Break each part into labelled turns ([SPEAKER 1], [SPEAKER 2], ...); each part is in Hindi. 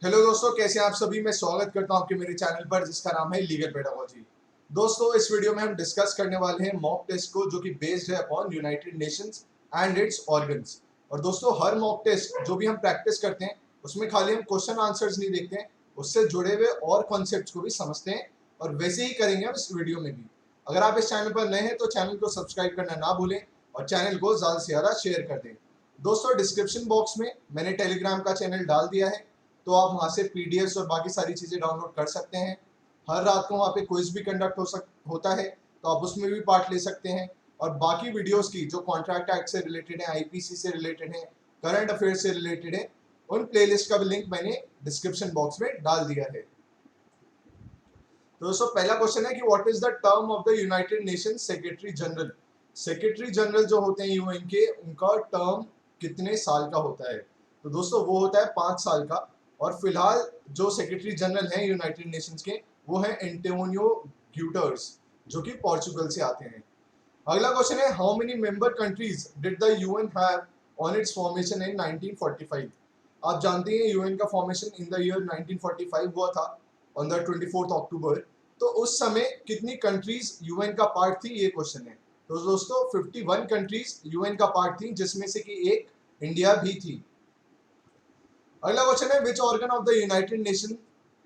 [SPEAKER 1] हेलो दोस्तों, कैसे हैं आप सभी। मैं स्वागत करता हूं आपके मेरे चैनल पर जिसका नाम है लीगल पेडागोजी। दोस्तों, इस वीडियो में हम डिस्कस करने वाले हैं मॉक टेस्ट को, जो कि बेस्ड है upon United Nations and it's organs. और दोस्तों, हर मॉक टेस्ट जो भी हम प्रैक्टिस करते हैं उसमें खाली हम क्वेश्चन आंसर्स नहीं देखते हैं, उससे जुड़े हुए और कॉन्सेप्ट्स को भी समझते हैं। और वैसे ही करेंगे हम इस वीडियो में भी। अगर आप इस चैनल पर नए हैं तो चैनल को सब्सक्राइब करना ना भूलें और चैनल को ज़्यादा से ज़्यादा शेयर कर दें। दोस्तों, डिस्क्रिप्शन बॉक्स में मैंने टेलीग्राम का चैनल डाल दिया है, तो आप वहाँ से पीडीएफ्स और बाकी सारी चीज़ें डाउनलोड कर सकते हैं। हर रात को वहाँ पे क्विज भी कंडक्ट होता है, तो आप उसमें भी पार्ट ले सकते हैं। और बाकी वीडियोस की जो कॉन्ट्रैक्ट एक्ट से रिलेटेड है, आईपीसी से रिलेटेड है, करंट अफेयर से रिलेटेड है, उन प्लेलिस्ट का भी लिंक मैंने डिस्क्रिप्शन बॉक्स में डाल दिया है। तो दोस्तों, पहला क्वेश्चन है कि what is the term of the United Nations secretary general. Secretary general जो होते हैं यूएन के, उनका टर्म कितने साल का होता है? तो दोस्तों, वो होता है 5 साल का। और फिलहाल जो सेक्रेटरी जनरल हैं यूनाइटेड नेशंस के, वो है एंटोनियो ग्यूटर्स, जो कि पोर्चुगल से आते हैं। अगला क्वेश्चन है, how many member countries did the UN have on it's formation इन 1945। आप जानते हैं यूएन का फॉर्मेशन इन द ईयर 1945 हुआ था, ऑन द 24 अक्टूबर। तो उस समय कितनी कंट्रीज यूएन का पार्ट थी, ये क्वेश्चन है। तो दोस्तों, 51 कंट्रीज यूएन का पार्ट थी, जिसमें से कि एक इंडिया भी थी। अगला क्वेश्चन है, which organ of the United nation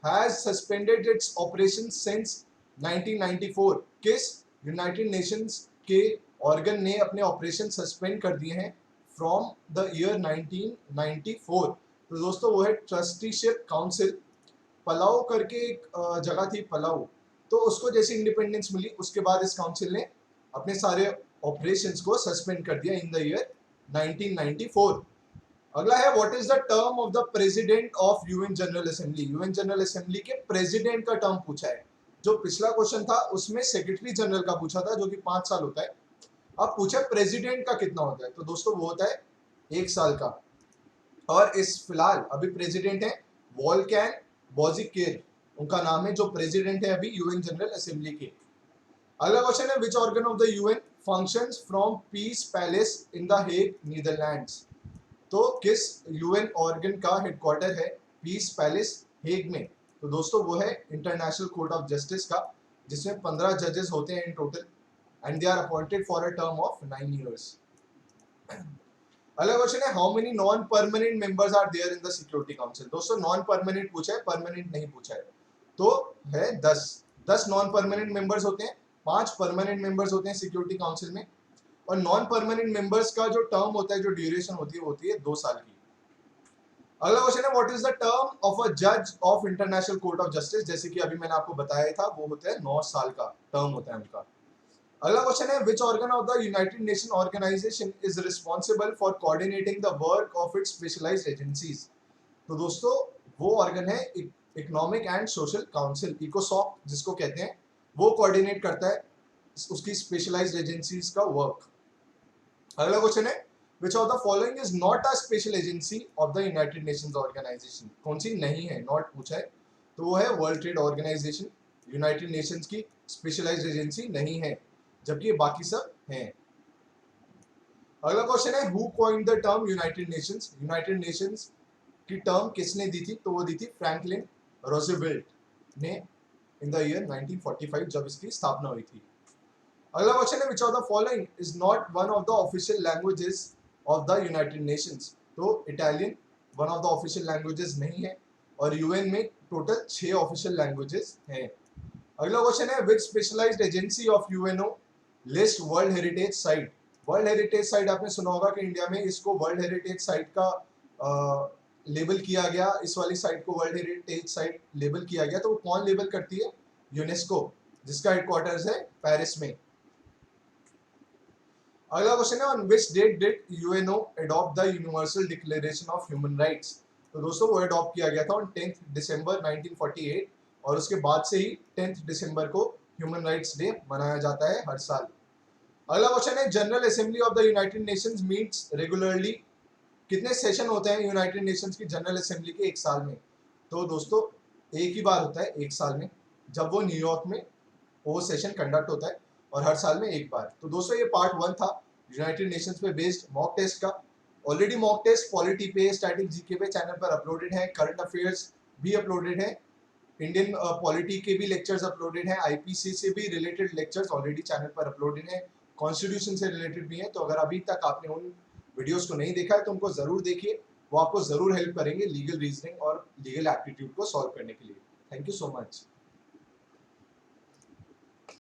[SPEAKER 1] has suspended its operation since 1994। किस यूनाइटेड नेशंस के ऑर्गन ने अपने ऑपरेशन सस्पेंड कर दिए हैं फ्रॉम द ईयर 1994? तो दोस्तों, वो है ट्रस्टीशिप काउंसिल। पलाऊ करके एक जगह थी, पलाऊ। तो उसको जैसे इंडिपेंडेंस मिली, उसके बाद इस काउंसिल ने अपने सारे ऑपरेशंस को सस्पेंड कर दिया इन द ईयर 1994। अगला है, what is the term of the president of UN general assembly. UN general assembly के प्रेसिडेंट का टर्म पूछा है। जो पिछला क्वेश्चन था उसमें सेक्रेटरी जनरल का पूछा था, जो कि 5 साल होता है। अब पूछा प्रेसिडेंट का कितना होता है, तो दोस्तों वो होता है 1 साल का। और इस फिलहाल अभी प्रेसिडेंट है वॉल्कैन बॉजिकेर, उनका नाम है, जो प्रेसिडेंट है अभी यूएन जनरल असेंबली के। अगला क्वेश्चन है, which organ of the UN functions from piece palace in the Hague Netherlands. तो किस यूएन ऑर्गन का हेडक्वार्टर है पीस पैलेस हेग में? तो दोस्तों, वो है इंटरनेशनल कोर्ट ऑफ जस्टिस का, जिसमें 15 जजेस होते हैं in total, and they are appointed for a term of 9 years। अगला क्वेश्चन है, how many non permanent members are there in the security council. दोस्तों, नॉन परमानेंट पूछा है, परमानेंट नहीं पूछा है। तो है 10 नॉन परमानेंट मेंबर्स होते हैं, 5 परमानेंट मेंबर्स होते हैं सिक्योरिटी काउंसिल में। और नॉन परमानेंट मेंबर्स का जो टर्म होता है, जो ड्यूरेशन होती है 2 साल की। अगला क्वेश्चन है, what is the term of a जज of International Court of Justice. जैसे कि अभी मैंने आपको बताया था, वो होता है 9 साल का टर्म होता है उनका। अगला क्वेश्चन है, which organ of the United Nation Organisation is responsible for coordinating the work of its specialised agencies. तो दोस्तों, वो ऑर्गन है इकोनॉमिक एंड सोशल काउंसिल, इकोसॉक जिसको कहते हैं। वो कोऑर्डिनेट करता है उसकी स्पेशलाइज्ड एजेंसीज का वर्क। अगला क्वेश्चन है, which of the following is not a special agency of the United Nations Organisation. कौन सी नहीं है, नॉट पूछा है। तो वो है World Trade Organisation, United Nations की स्पेशलाइज्ड एजेंसी नहीं है, जबकि बाकी सब हैं। अगला क्वेश्चन है, who coined the term United Nations. United Nations की टर्म किसने दी थी? तो वो दी थी फ्रैंकलिन रोजवेल्ट ने इन द ईयर 1945, जब इसकी स्थापना हुई थी। अगला क्वेश्चन है, which of the following is not one of the official languages of the United Nations. तो Italian one of the official languages नहीं है, और यूएन में टोटल 6 ऑफिशियल लैंग्वेजेस हैं। अगला क्वेश्चन है, which specialised agency of UNO list world heritage site. World heritage site आपने सुना होगा कि इंडिया में इसको वर्ल्ड हेरिटेज साइट का लेबल किया गया, इस वाली साइट को वर्ल्ड हेरिटेज साइट लेबल किया गया। तो वो कौन लेबल करती है? यूनेस्को, जिसका हेडक्वार्टर्स है पेरिस में। अगला क्वेश्चन है, on which date did UNO adopt the Universal Declaration of Human Rights. तो दोस्तों, वो अडॉप्ट किया गया था ऑन 10 दिसंबर 1948, और उसके बाद से ही 10 दिसंबर को ह्यूमन राइट्स डे मनाया जाता है हर साल। अगला क्वेश्चन है, general assembly of the United Nations meets regularly. कितने सेशन होते हैं यूनाइटेड नेशंस की जनरल असेंबली के एक साल में? तो दोस्तों, एक ही बार होता है एक साल में, जब वो न्यूयॉर्क में वो सेशन कंडक्ट होता है, और हर साल में एक बार। तो दोस्तों, ये पार्ट 1 था यूनाइटेड नेशंस पे बेस्ड मॉक टेस्ट का। ऑलरेडी मॉक टेस्ट पॉलिटी पे, स्टैटिक जीके पे चैनल पर अपलोडेड है, करंट अफेयर्स भी अपलोडेड हैं, इंडियन पॉलिटी के भी लेक्चर्स अपलोडेड हैं, आईपीसी से भी रिलेटेड लेक्चर्स ऑलरेडी चैनल पर अपलोडेड हैं, कॉन्स्टिट्यूशन से रिलेटेड भी हैं। तो अगर अभी तक आपने उन वीडियोस को नहीं देखा है तो उनको ज़रूर देखिए, वो आपको ज़रूर हेल्प करेंगे लीगल रीजनिंग और लीगल एप्टीट्यूड को सॉल्व करने के लिए। Thank you so much.